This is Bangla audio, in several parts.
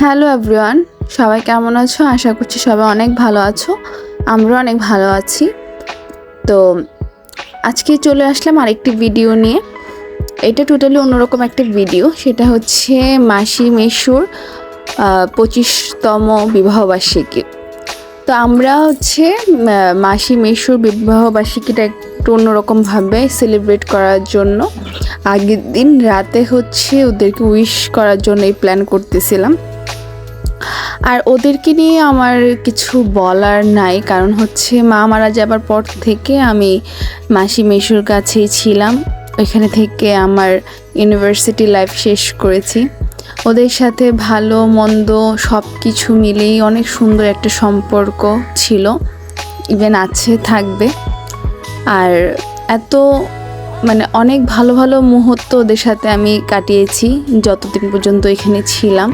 হ্যালো এভরিওয়ান, সবাই কেমন আছো? আশা করছি সবাই অনেক ভালো আছো। আমরা অনেক ভালো আছি। তো আজকে চলে আসলাম আরেকটি ভিডিও নিয়ে। এটা টোটালি অন্যরকম একটা ভিডিও। সেটা হচ্ছে মাসি মেসুর 25তম বিবাহবার্ষিকী। তো আমরা হচ্ছে মাসি মেসুর বিবাহবার্ষিকীটা একটু অন্যরকমভাবে সেলিব্রেট করার জন্য আগের দিন রাতে হচ্ছে ওদেরকে উইশ করার জন্য এই প্ল্যান করতেছিলাম। আর ওদেরকে নিয়ে আমার কিছু বলার নাই, কারণ হচ্ছে মা মারা যাবার পর থেকে আমি মাসি মেসুর কাছেই ছিলাম। ওইখানে থেকে আমার ইউনিভার্সিটি লাইফ শেষ করেছি। ওদের সাথে ভালো মন্দ সব কিছু মিলেই অনেক সুন্দর একটা সম্পর্ক ছিল, ইভেন আছে, থাকবে। আর এত অনেক ভালো ভালো মুহূর্ত ওদের সাথে আমি কাটিয়েছি যতদিন পর্যন্ত এখানে ছিলাম।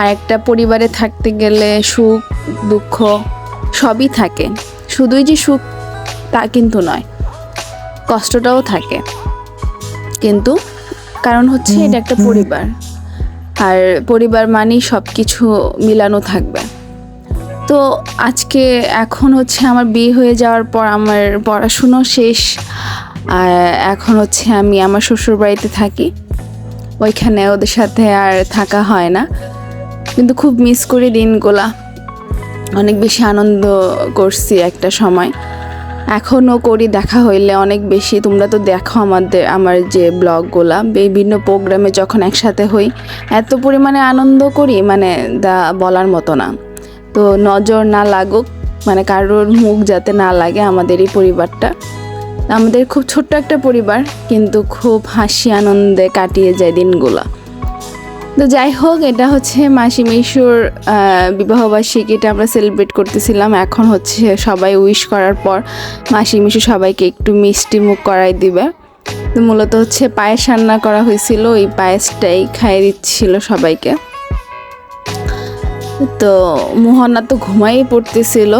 আর একটা পরিবারে থাকতে গেলে সুখ দুঃখ সবই থাকে, শুধুই যে সুখ তা কিন্তু নয়, কষ্টটাও থাকে। কিন্তু কারণ হচ্ছে এটা একটা পরিবার, আর পরিবার মানেই সব কিছু মিলানো থাকবে। তো আজকে এখন হচ্ছে আমার বিয়ে হয়ে যাওয়ার পর আমার পড়াশুনো শেষ, আর এখন হচ্ছে আমি আমার শ্বশুর বাড়িতে থাকি। ওইখানে ওদের সাথে আর থাকা হয় না, কিন্তু খুব মিস করি দিনগুলা। অনেক বেশি আনন্দ করছি একটা সময়, এখনও করি। দেখা হইলে অনেক বেশি, তোমরা তো দেখো আমার যে ব্লগগুলা, বিভিন্ন প্রোগ্রামে যখন একসাথে হই এত পরিমাণে আনন্দ করি, বলার মতো না। তো নজর না লাগুক, কারোর মুখ যাতে না লাগে আমাদের এই পরিবারটা। আমাদের খুব ছোট্ট একটা পরিবার, কিন্তু খুব হাসি আনন্দে কাটিয়ে যায় দিনগুলা। তো যাই হোক, এটা হচ্ছে মাসি মেসুর বিবাহবার্ষিকীটা আমরা সেলিব্রেট করতেছিলাম। এখন হচ্ছে সবাই উইশ করার পর মাসি মেসু সবাইকে একটু মিষ্টি মুখ করাই দিবে। তো মূলত হচ্ছে পায়েস রান্না করা হয়েছিল, ওই পায়েসটাই খাইয়ে দিচ্ছিল সবাইকে। তো মোহনা তো ঘুমাই পড়তেছিল,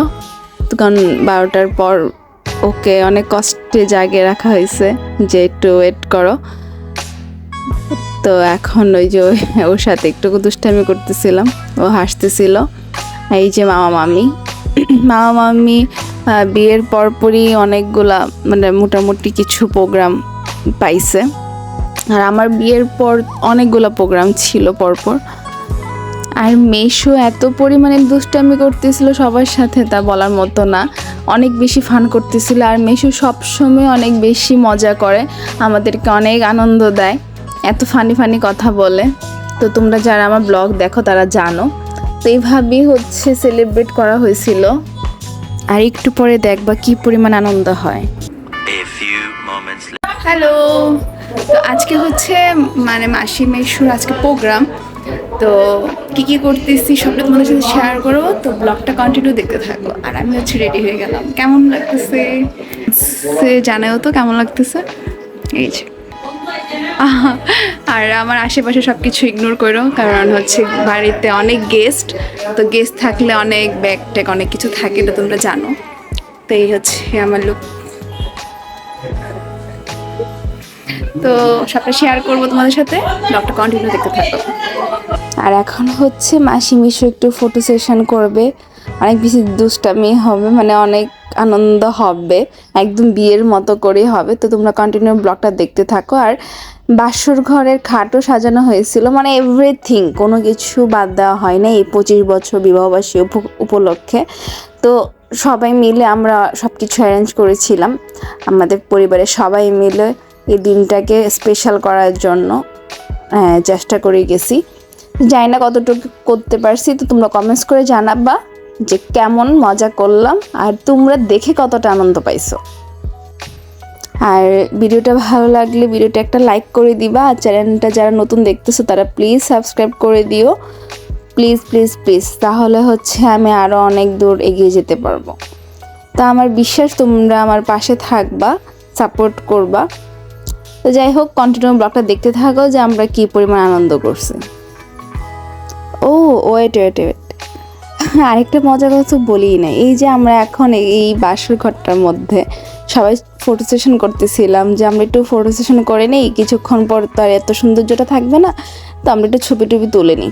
কারণ 12টার পর ওকে অনেক কষ্টে জাগিয়ে রাখা হয়েছে যে একটু ওয়েট করো। তো এখন ওই যে ওর সাথে একটু দুষ্টামি করতেছিলাম, ও হাসতেছিল। এই যে মামা মামি বিয়ের পরপরই অনেকগুলা মোটামুটি কিছু প্রোগ্রাম পাইছে। আর আমার বিয়ের পর অনেকগুলো প্রোগ্রাম ছিল পরপর। আর মেসু এত পরিমাণে দুষ্টামি করতেছিল সবার সাথে, তা বলার মতো না। অনেক বেশি ফান করতেছিল। আর মেসু সবসময় অনেক বেশি মজা করে, আমাদেরকে অনেক আনন্দ দেয়, এত ফানি কথা বলে। তো তোমরা যারা আমার ব্লগ দেখো তারা জানো। তো এইভাবেই হচ্ছে সেলিব্রেট করা হয়েছিল। আর একটু পরে দেখবা কি পরিমাণ আনন্দ হয়। হ্যালো, তো আজকে হচ্ছে মাসি মেসুর আজকে প্রোগ্রাম। তো কী করতেছি সবটা তোমাদের সাথে শেয়ার করবো। তো ব্লগটা কন্টিনিউ দেখতে থাকো। আর আমি হচ্ছে রেডি হয়ে গেলাম। কেমন লাগতেছে জানাও তো কেমন লাগতেছে। এই যে আর আমার আশেপাশে সব কিছু ইগনোর করো, কারণ হচ্ছে বাড়িতে অনেক গেস্ট। তো গেস্ট থাকলে অনেক ব্যাগ ট্যাগ অনেক কিছু থাকে, এটা তোমরা জানো। তো এই হচ্ছে আমার লুক। তো সবটা শেয়ার করবো তোমাদের সাথে, ব্লগটা কন্টিনিউ দেখতে থাকো। আর এখন হচ্ছে মাসি মিশু একটু ফটো সেশন করবে, অনেক বেশি দুষ্টামি হবে, অনেক আনন্দ হবে, একদম বিয়ের মতো করেই হবে। তো তোমরা কন্টিনিউ ব্লগটা দেখতে থাকো। আর বাসর ঘরের খাটও সাজানো হয়েছিল, এভরিথিং, কোনো কিছু বাদ দেওয়া হয় না এই 25 বছর বিবাহবার্ষিকী উপলক্ষে। তো সবাই মিলে আমরা সব কিছু অ্যারেঞ্জ করেছিলাম, আমাদের পরিবারের সবাই মিলে এই দিনটাকে স্পেশাল করার জন্য চেষ্টা করে গেছি। জানি না কতটুকু করতে পারছি, তো তোমরা কমেন্টস করে জানাবা যে কেমন মজা করলাম আর তোমরা দেখে কতটা আনন্দ পাইছো। আর ভিডিওটা ভালো লাগলে ভিডিওটা একটা লাইক করে দিবা। আর চ্যানেলটা যারা নতুন দেখতেছো তারা প্লিজ সাবস্ক্রাইব করে দিও, প্লিজ প্লিজ প্লিজ। তাহলে হচ্ছে আমি আরও অনেক দূর এগিয়ে যেতে পারবো। তা আমার বিশ্বাস তোমরা আমার পাশে থাকবা, সাপোর্ট করবা। তো যাই হোক, কন্টিনিউ ব্লগটা দেখতে থাকো যে আমরা কি পরিমাণ আনন্দ করছি। ওয়েট আরেকটা মজার কথা বলিই না। এই যে আমরা এখন এই বাসর ঘরটার মধ্যে সবাই ফটো সেশন করতেছিলাম, যে আমরা একটু ফটো সেশন করে নিই, কিছুক্ষণ পর তো আর এত সৌন্দর্যটা থাকবে না, তো আমরা একটু ছবি টবি তুলে নিই।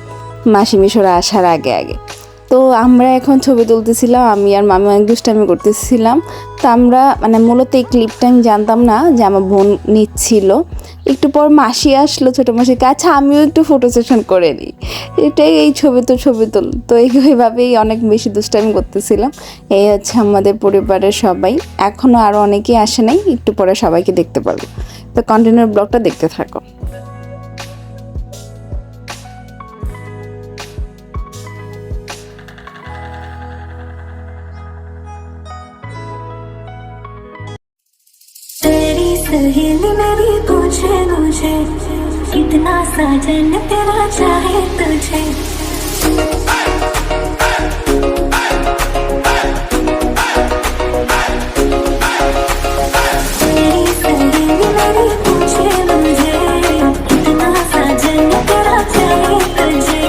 মাসি মিশরা আসার আগে আগে। তো আমরা এখন ছবি তুলতেছিলাম, আমি আর মামি অনেক দুষ্টামি করতেছিলাম। তো আমরা মানে মূলত এই ক্লিপটা আমি জানতাম না যে আমার বোন নিচ্ছিল। একটু পর মাসি আসলো, ছোটো মাসিকে, আচ্ছা আমিও একটু ফটো সেশন করে নিই, এটাই এই ছবি তুল। তো এইভাবেই অনেক বেশি দুষ্টামি করতেছিলাম। এই হচ্ছে আমাদের পরিবারের সবাই, এখনও আরও অনেকেই আসে নাই, একটু পরে সবাইকে দেখতে পারবো। তো কন্টিনিউ ব্লগটা দেখতে থাকো। सहेली मेरी पूछे मुझे कितना साजन तेरा चाहे तुझे। सहेली मेरी पूछे मुझे कितना साजन तेरा चाहे तुझे।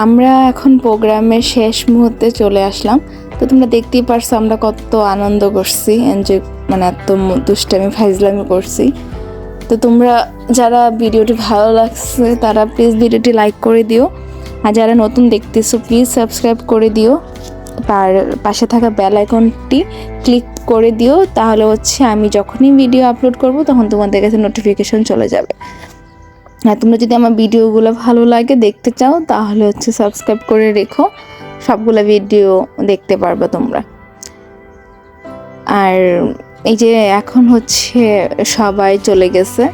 আমরা এখন প্রোগ্রামের শেষ মুহূর্তে চলে আসলাম। তো তোমরা দেখতেই পারছো আমরা কত আনন্দ করছি, এনজয়, মানে এত দুষ্টামি ফাইজলামি করছি। তো তোমরা যারা ভিডিওটি ভালো লাগছে তারা প্লিজ ভিডিওটি লাইক করে দিও, আর যারা নতুন দেখতেছো প্লিজ সাবস্ক্রাইব করে দিও, আর পাশে থাকা বেল আইকনটি ক্লিক করে দিও, তাহলে হচ্ছে আমি যখনই ভিডিও আপলোড করব তখন তোমাদের কাছে নোটিফিকেশন চলে যাবে। আর তোমরা যদি আমার ভিডিওগুলো ভালো লাগে দেখতে চাও তাহলে হচ্ছে সাবস্ক্রাইব করে রেখো, সবগুলো ভিডিও দেখতে পারবে তোমরা। আর এই যে এখন হচ্ছে সবাই চলে গেছে,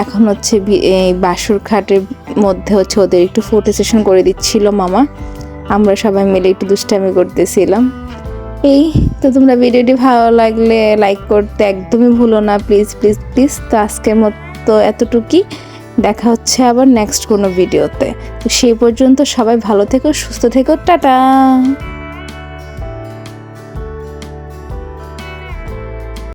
এখন হচ্ছে এই বাসুর খাটের মধ্যে হচ্ছে ওদের একটু ফটো সেশন করে দিচ্ছিল মামা, আমরা সবাই মিলে একটু দুষ্টামি করতেছিলাম। এই তো তোমরা ভিডিওটি ভালো লাগলে লাইক করতে একদমই ভুলো না, প্লিজ প্লিজ প্লিজ। তো আজকের মতো এতটুকুই, দেখা হচ্ছে আবার নেক্সট কোনো ভিডিওতে। তো সেই পর্যন্ত সবাই ভালো থেকো, সুস্থ থেকো, টাটা।